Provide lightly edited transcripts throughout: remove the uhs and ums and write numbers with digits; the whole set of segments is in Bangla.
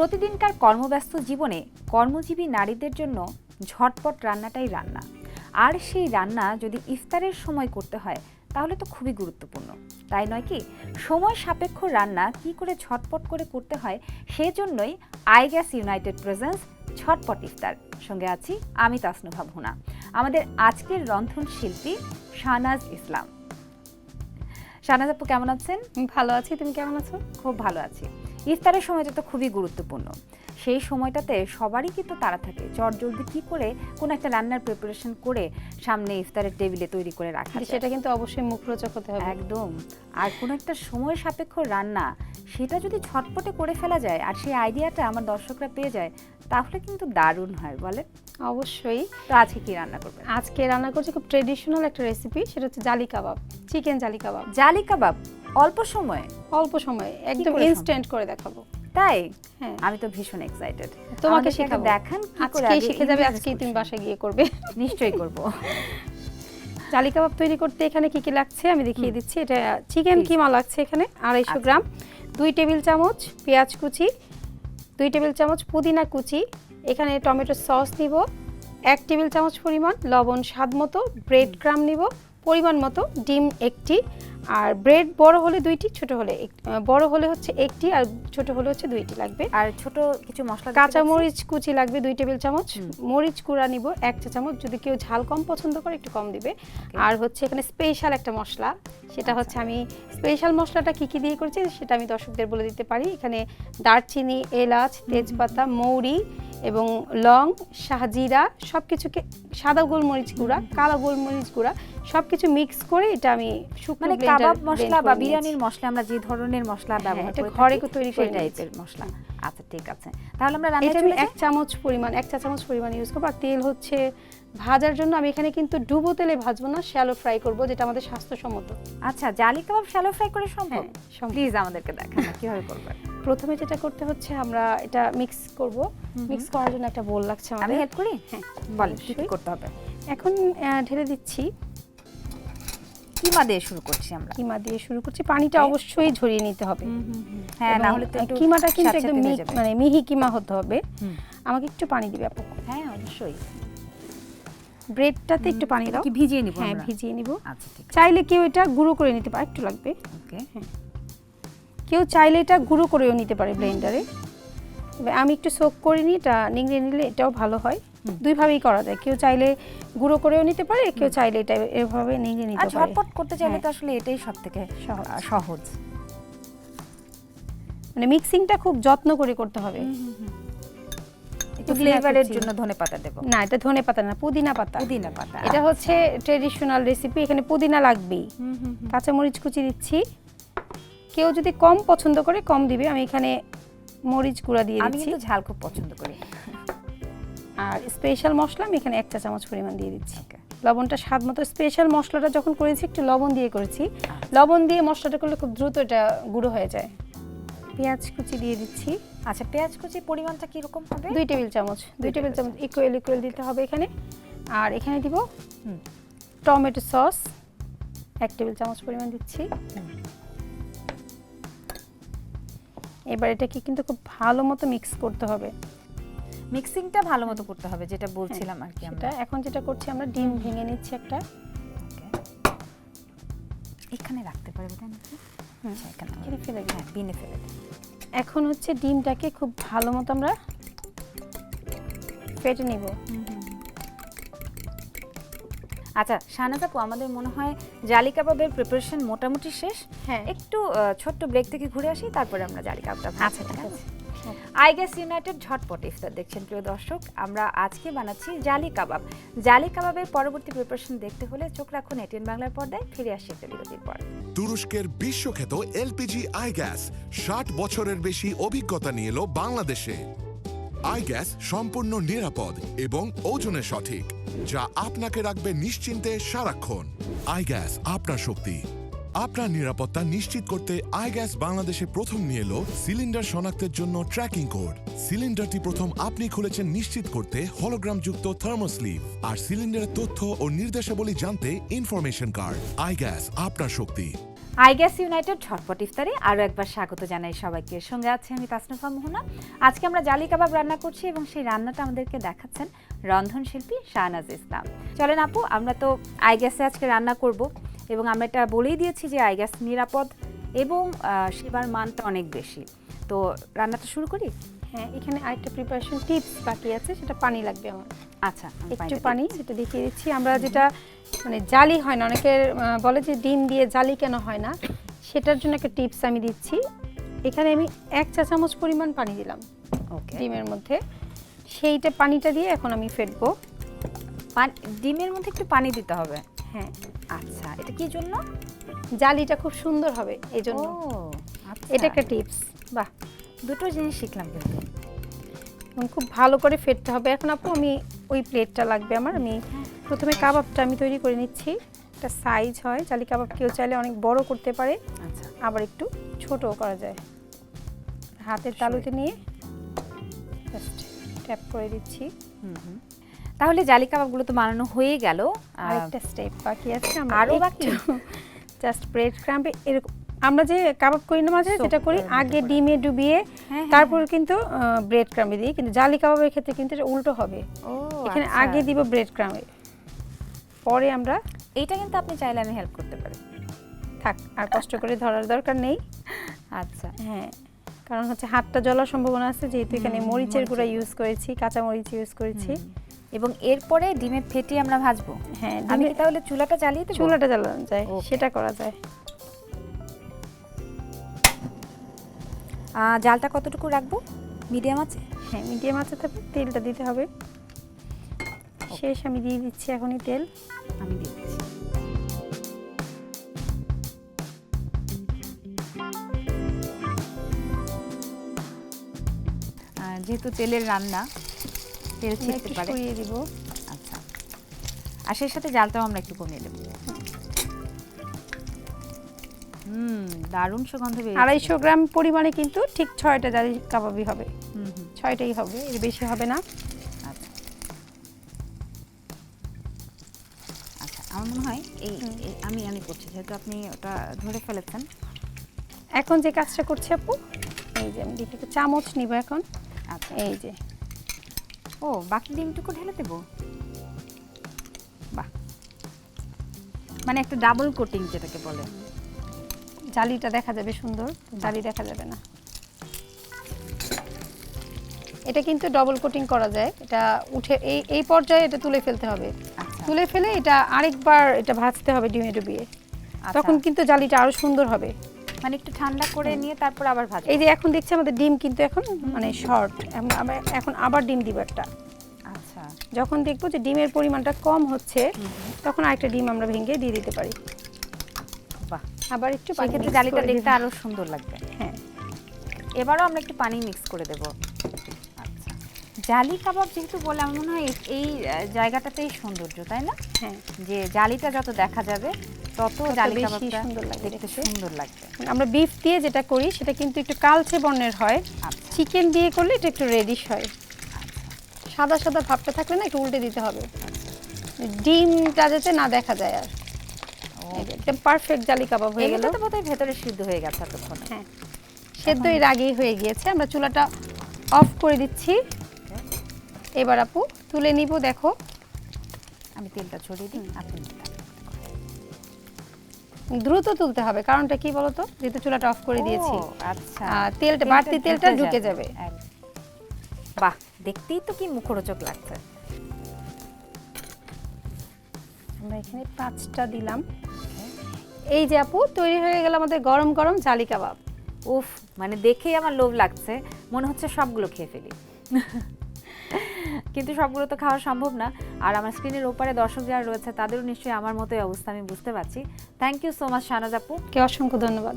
প্রতিদিনকার কর্মব্যস্ত জীবনে কর্মজীবী নারীদের জন্য ঝটপট রান্নাটাই রান্না। আর সেই রান্না যদি ইফতারের সময় করতে হয় তাহলে তো খুবই গুরুত্বপূর্ণ, তাই নয় কি? সময় সাপেক্ষ রান্না কি করে ঝটপট করে করতে হয় সেজন্যই আইগ্যাস ইউনাইটেড প্রেজেন্স ঝটপট ইফতার। সঙ্গে আছি আমি তাসনুভা ভুনা, আমাদের আজকের রন্ধন শিল্পী শাহনাজ ইসলাম। শাহনাজ আপু কেমন আছেন? ভালো আছি, তুমি কেমন আছো? খুব ভালো আছি। ইফতারের সময়টা তো খুবই গুরুত্বপূর্ণ, সেই সময়টাতে সবারই কিন্তু তাড়া থাকে চটজলদি কি করে কোনো একটা রান্নার প্রিপারেশন করে সামনে ইফতারের টেবিলে তৈরি করে রাখা, সেটা কিন্তু অবশ্যই মুখরোচক হতে হবে। একদম। আর কোনো একটা সময় সাপেক্ষ রান্না সেটা যদি ঝটপটে করে ফেলা যায় আর সেই আইডিয়াটা আমার দর্শকরা পেয়ে যায় তাহলে কিন্তু দারুণ হয়, বলে? অবশ্যই। তো আজকে কি রান্না করবেন? আজকে রান্না করছি খুব ট্রেডিশনাল একটা রেসিপি, সেটা হচ্ছে জালি কাবাব, চিকেন জালি কাবাব। জালি কাবাব অল্প সময়ে একদম ইনস্ট্যান্ট করে দেখাবো। তাই? হ্যাঁ, আমি তো ভীষণ এক্সাইটেড। তোমাকে শেখাবো। দেখান কি করে আজকে শিখে যাবে, আজকেই তুমি বাসায় গিয়ে করবে। নিশ্চয়ই করব। জালি কাবাব তৈরি করতে এখানে কি কি লাগছে আমি দেখিয়ে দিচ্ছি। এটা চিকেন কিমা লাগছে এখানে 250 গ্রাম, 2 টেবিল চামচ পেঁয়াজ কুচি, 2 টেবিল চামচ পুদিনা কুচি, এখানে টমেটো সস নিব 1 টেবিল চামচ পরিমাণ, লবণ স্বাদ মতো, ব্রেড ক্রাম নিব পরিমাণ মতো, ডিম 1টি, আর ব্রেড বড় হলে 2টি, ছোট হলে বড় হলে হচ্ছে 1টি আর ছোট হলে হচ্ছে 2টি লাগবে। আর ছোট কিছু মশলা, কাঁচা মরিচ কুচি লাগবে 2 টেবিল চামচ, মরিচ গুঁড়া নিব 1 চা চামচ, যদি কেউ ঝাল কম পছন্দ করে একটু কম দিবে। আর হচ্ছে এখানে স্পেশাল একটা মশলা, সেটা হচ্ছে আমি স্পেশাল মশলাটা কি কি দিয়ে করেছি সেটা আমি দর্শকদের বলে দিতে পারি। এখানে দারচিনি, এলাচ, তেজপাতা, মৌরি এবং লং, শাহজিরা সবকিছুকে, সাদা গোলমরিচ গুঁড়া, কালো গোলমরিচ গুঁড়া সবকিছু মিক্স করে এটা আমি শুকনো কাবাব মশলা বা বিরিয়ানির মশলা আমরা যে ধরনের মশলা ব্যবহার করি ঘরে তৈরি করে টাইপের মশলা। আচ্ছা ঠিক আছে, তাহলে আমরা রান্নায় চলে যাই। 1 চামচ পরিমাণ, 1 চা চামচ পরিমাণ ইউজ করব। আর তেল হচ্ছে ভাজার জন্য আমি এখানে কিন্তু ডুবো তেলে ভাজবো না, শ্যালো ফ্রাই করব, যেটা আমাদের স্বাস্থ্যসম্মত। আচ্ছা, জালি কাবাব শ্যালো ফ্রাই করে সম্ভব? প্লিজ আমাদেরকে দেখান কিভাবে করবেন। প্রথমে যেটা করতে হচ্ছে আমরা এটা মিক্স করব। মিক্স করার জন্য একটা বোল লাগছে আমাদের। আমি হেল্প করি? হ্যাঁ বল, কি করতে হবে? এখন ঢেলে দিচ্ছি। কিমা দিয়ে শুরু করছি আমরা। কিমা দিয়ে শুরু করছি, পানিটা অবশ্যই ঝরিয়ে নিতে হবে। হ্যাঁ, না হলে তো একটু কিমাটা কিন্তু একদম মানে মিহি কিমা হতে হবে। আমাকে একটু পানি দিবে আপু? হ্যাঁ অবশ্যই। ব্রেডটাতে একটু পানি দাও। কি ভিজিয়ে নিব? হ্যাঁ ভিজিয়ে নিব। আচ্ছা ঠিক আছে। চাইলে কেউ এটা গুঁড়ো করে নিতে পারে, একটু লাগবে। ওকে। হ্যাঁ, কেউ চাইলে এটা গুঁড়ো করেও নিতে পারে ব্লেন্ডারে। আমি একটু সোক করে নিই, এটা নিংড়ে নিলে এটাও ভালো হয়। দুই ভাবেই করা যায়, কেউ চাইলে গুঁড়ো করেও নিতে পারে, কেউ চাইলে এটা এভাবে নিংড়ে নিতে পারে। আর ঝটপট করতে চাইলে তো আসলে এটাই সবথেকে সহজ। মানে মিক্সিংটা খুব যত্ন করে করতে হবে। একটু ফ্লেভারের জন্য ধনেপাতা দেব না, এটা ধনেপাতা না, পুদিনা পাতা। পুদিনা পাতা, এটা হচ্ছে ট্রেডিশনাল রেসিপি, এখানে পুদিনা লাগবেই। কাঁচা মরিচ কুচি দিচ্ছি, কেউ যদি কম পছন্দ করে কম দিবে। আমি এখানে মরিচ গুঁড়া দিয়ে দিচ্ছি, আমি কিন্তু ঝাল খুব পছন্দ করি। আর স্পেশাল মশলা আমি এখানে 1 চা চামচ পরিমাণ দিয়ে দিচ্ছি। লবণটা স্বাদ মতো। স্পেশাল মশলাটা যখন করেছি একটু লবণ দিয়ে করেছি, লবণ দিয়ে মশলাটা করলে খুব দ্রুত এটা গুঁড়ো হয়ে যায়। পেঁয়াজ কুচি দিয়ে দিচ্ছি। আচ্ছা, পেঁয়াজ কুচির পরিমাণটা কি রকম হবে? 2 টেবিল চামচ, 2 টেবিল চামচ ইকুয়াল দিতে হবে এখানে। আর এখানে দিব টমেটো সস 1 টেবিল চামচ পরিমাণ দিচ্ছি। এবার এটাকে কিন্তু খুব ভালো মতো মিক্স করতে হবে। মিক্সিংটা ভালো মতো করতে হবে, যেটা বলছিলাম আর কি আমরা। এখন যেটা করছি আমরা ডিম ভেঙে নিচ্ছি একটা। এখানে রাখতে পারবে তাই নাকি? আচ্ছা, এখানে ফেলে দিই। হ্যাঁ, বিনে ফেলে দিই। এখন হচ্ছে ডিমটাকে খুব ভালো মতো আমরা ফেটে নিব। আচ্ছা শাহনাজ আপু, আমাদের মনে হয় জালি কাবাবের প্রিপারেশন মোটামুটি শেষ। হ্যাঁ, একটু ছোট্ট ব্রেক থেকে ঘুরে আসি, তারপরে আমরা জালি কাবাবটা ভাজবো। আচ্ছা ঠিক আছে। আইগ্যাস ইউনাইটেড ঝটপট ইফতার দেখছেন প্রিয় দর্শক। আমরা আজকে বানাচ্ছি জালি কাবাব। জালি কাবাবের পরবর্তী প্রিপারেশন দেখতে হলে চোখ রাখুন এটিএন বাংলার পর্দায়। ফিরে আসি একটা বিরতির পর। তুরস্কের বিশ্বখ্যাত এলপিজি আইগ্যাস 60 বছরের বেশি অভিজ্ঞতা নিয়ে এলো বাংলাদেশে। আইগ্যাস সম্পূর্ণ নিরাপদ এবং ওজনে সঠিক, যা আপনাকে রাখবে নিশ্চিন্তে সারাক্ষণ। আইগ্যাস, আপনার শক্তি, আপনার নিরাপত্তা নিশ্চিত করতে আইগ্যাস বাংলাদেশে প্রথম নিয়ে এলো সিলিন্ডার শনাক্তের জন্য ট্র্যাকিং কোড। সিলিন্ডারটি প্রথম আপনি খুলেছেন নিশ্চিত করতে হলোগ্রামযুক্ত থার্মোস্লিভ, আর সিলিন্ডারের তথ্য ও নির্দেশাবলী জানতে ইনফরমেশন কার্ড। আইগ্যাস, আপনার শক্তি। আইগ্যাস ইউনাইটেড ঝটপট ইফতারে আরও একবার স্বাগত জানাই সবাইকে। সঙ্গে আছে আমি তাসনুভা মোহনা। আজকে আমরা জালি কাবাব রান্না করছি এবং সেই রান্নাটা আমাদেরকে দেখাচ্ছেন রন্ধনশিল্পী শাহনাজ ইসলাম। চলেন আপু, আমরা তো আইগ্যাসে আজকে রান্না করব এবং আমরা এটা বলেই দিয়েছি যে আইগ্যাস নিরাপদ এবং সেবার মানটা অনেক বেশি। তো রান্নাটা শুরু করি। হ্যাঁ, এখানে আরেকটা প্রিপারেশন টিপস বাকি আছে, সেটা পানি লাগবে আমার। আচ্ছা, একটু পানি যেটা দেখিয়ে দিচ্ছি। আমরা যেটা মানে জালি হয় না, অনেকের বলে যে ডিম দিয়ে জালি কেন হয় না, সেটার জন্য একটা টিপস আমি দিচ্ছি। এখানে আমি 1 চা চামচ পরিমাণ পানি দিলাম ওকে ডিমের মধ্যে। সেইটা পানিটা দিয়ে এখন আমি ফেটবো। ডিমের মধ্যে একটু পানি দিতে হবে? হ্যাঁ। আচ্ছা, এটা কি জন্য? জালিটা খুব সুন্দর হবে এই জন্য। এটা একটা টিপস। বাহ, দুটো জিনিস শিখলাম কিন্তু। খুব ভালো করে ফেটতে হবে। এখন আপু আমি ওই প্লেটটা লাগবে আমার। আমি প্রথমে কাবাবটা আমি তৈরি করে নিচ্ছি। একটা সাইজ হয়, জালি কাবাব কেউ চাইলে অনেক বড় করতে পারে, আচ্ছা, আবার একটু ছোটও করা যায়। হাতের তালুতে নিয়ে জাস্ট ট্যাপ করে দিচ্ছি। তাহলে জালি কাবাবগুলো তো বানানো হয়ে গেল, আরেকটা স্টেপ বাকি আছে। আরও বাকি জাস্ট ব্রেড ক্রাম্বে এরকম আমরা যে কাবাব করি না মাঝে, যেটা করি আগে ডিমে ডুবিয়ে তারপর কিন্তু ব্রেড ক্রাম্বে দিই, কিন্তু জালি কাবাবের ক্ষেত্রে কিন্তু এটা উল্টো হবে। এখানে আগে দিব ব্রেড ক্রাম্বে, পরে আমরা এইটা কিন্তু আপনি চাইলে আমি হেল্প করতে পারি। থাক, আর কষ্ট করে ধরার দরকার নেই। আচ্ছা, হ্যাঁ, কারণ হচ্ছে হাতটা জ্বলার সম্ভাবনা আছে, যেহেতু এখানে মরিচের গুঁড়া ইউজ করেছি, কাঁচা মরিচ ইউজ করেছি। এবং এরপরে ডিমে ফেটে আমরা ভাজবো। হ্যাঁ, আমি কি তাহলে চুলাটা জ্বালিয়ে দেব? চুলাটা জ্বালানো যায়, সেটা করা যায়। জালটা কতটুকু রাখবো? মিডিয়াম আছে? হ্যাঁ, মিডিয়াম আছে। তারপর তেলটা দিতে হবে। শেষ আমি দিয়ে দিচ্ছি এখনই তেল। আমি দিয়ে দিচ্ছি। যেহেতু তেলের রান্না, তেল ছিটতে পারে, সরিয়ে দিব। আচ্ছা, আর সেই সাথে জালটাও আমরা একটু কমিয়ে দেবো। দারুণ সুগন্ধ বের হচ্ছে। 250 গ্রাম পরিমাণে কিন্তু ঠিক 6টা জালি কাবাবই হবে। 6টাই হবে, এর বেশি হবে না। আচ্ছা আচ্ছা, আমার মনে হয় এই আমি করছি, যেহেতু আপনি ওটা ধরে ফেলেছেন। এখন যে কাজটা করছি আপু, এই যে আমি দেখি একটা চামচ নিব এখন। আচ্ছা, এই যে বাকি ডিমটুকু ঢেলে দেবো। বাহ, মানে একটা ডাবল কোটিং যেটাকে বলে। জালিটা দেখা যাবে সুন্দর, জালি দেখা যাবে না। এটা কিন্তু ডবল কোটিং করা যায়। এটা উঠে এই পর্যায়ে এটা তুলে ফেলতে হবে। তুলে ফেলে এটা আরেকবার এটা ভাজতে হবে ডিমে ডুবিয়ে। তখন কিন্তু জালিটা আরো সুন্দর হবে। মানে একটু ঠান্ডা করে নিয়ে তারপর আবার ভাজবো। এই যে এখন দেখছি আমাদের ডিম কিন্তু এখন মানে শর্ট, এখন আবার ডিম দিব একটা। আচ্ছা, যখন দেখবো যে ডিমের পরিমাণটা কম হচ্ছে, তখন আরেকটা ডিম আমরা ভেঙে দিয়ে দিতে পারি। বাহ, আবার একটু পানি, সেক্ষেত্রে জালিটা দেখতে আরো সুন্দর লাগবে। হ্যাঁ, এবারও আমরা একটু পানি মিক্স করে দেব। আচ্ছা, জালি কাবাব যেহেতু বলে, আমার মনে হয় এই জায়গাটাতেই সৌন্দর্য, তাই না? হ্যাঁ, যে জালিটা যত দেখা যাবে তত জালি কাবাবটা সুন্দর লাগবে, দেখতে সুন্দর লাগবে। আমরা বিফ দিয়ে যেটা করি সেটা কিন্তু একটু কালচে বর্ণের হয়। চিকেন দিয়ে করলে এটা একটু রেডিশ হয়। সাদা সাদা ভাবটা থাকলে না, একটু উল্টে দিতে হবে, ডিমটা যাতে না দেখা যায়। আর একদম পারফেক্ট জালি কাবাব হয়ে গেল। এটা তো বোধহয় ভেতরে সিদ্ধ হয়ে গেছে এতক্ষণ। হ্যাঁ, সেদ্ধ এর আগেই হয়ে গিয়েছে। আমরা চুলাটা অফ করে দিচ্ছি। এবার আপু তুলে নিব। দেখো, আমি তেলটা ছড়িয়ে দিই, আপনি দ্রুত তুলতে হবে, কারণটা কি বলতো, যেহেতু চুলাটা অফ করে দিয়েছি। আচ্ছা, তেলটা বাড়তি তেলটা ঢুকে যাবে। বাহ, দেখতেই তো কি মুখরোচক লাগছে। আমরা এখানে 5টা দিলাম। এই যে আপু তৈরি হয়ে গেল আমাদের গরম গরম জালি কাবাব। উফ, মানে দেখেই আমার লোভ লাগছে, মনে হচ্ছে সবগুলো খেয়ে ফেলি। কিন্তু সবগুলো তো খাওয়া সম্ভব না। আর আমার স্ক্রিনের ওপারে দর্শক যারা রয়েছে তাদেরও নিশ্চয়ই আমার মতোই অবস্থা, আমি বুঝতে পারছি। Thank you so much Shahnaz আপু, কে অসংখ্য ধন্যবাদ।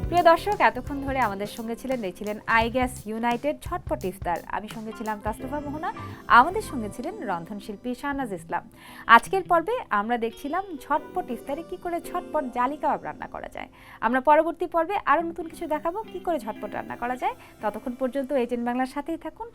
প্রিয় দর্শক, এতক্ষণ ধরে আমাদের সঙ্গে ছিলেন আইগ্যাস ইউনাইটেড ঝটপট ইফতার। আমি সঙ্গে ছিলাম তাসনুভা মোহনা, আমাদের সঙ্গে ছিলেন রন্ধনশিল্পী শাহনাজ ইসলাম। আজকের পর্বে আমরা দেখছিলাম ঝটপট ইফতারে কি করে ঝটপট জালি কাবাব রান্না করা যায়। আমরা পরবর্তী পর্বে আরও নতুন কিছু দেখাবো কি করে ঝটপট রান্না করা যায়। ততক্ষণ পর্যন্ত এজেন্ট বাংলার সাথেই থাকুন।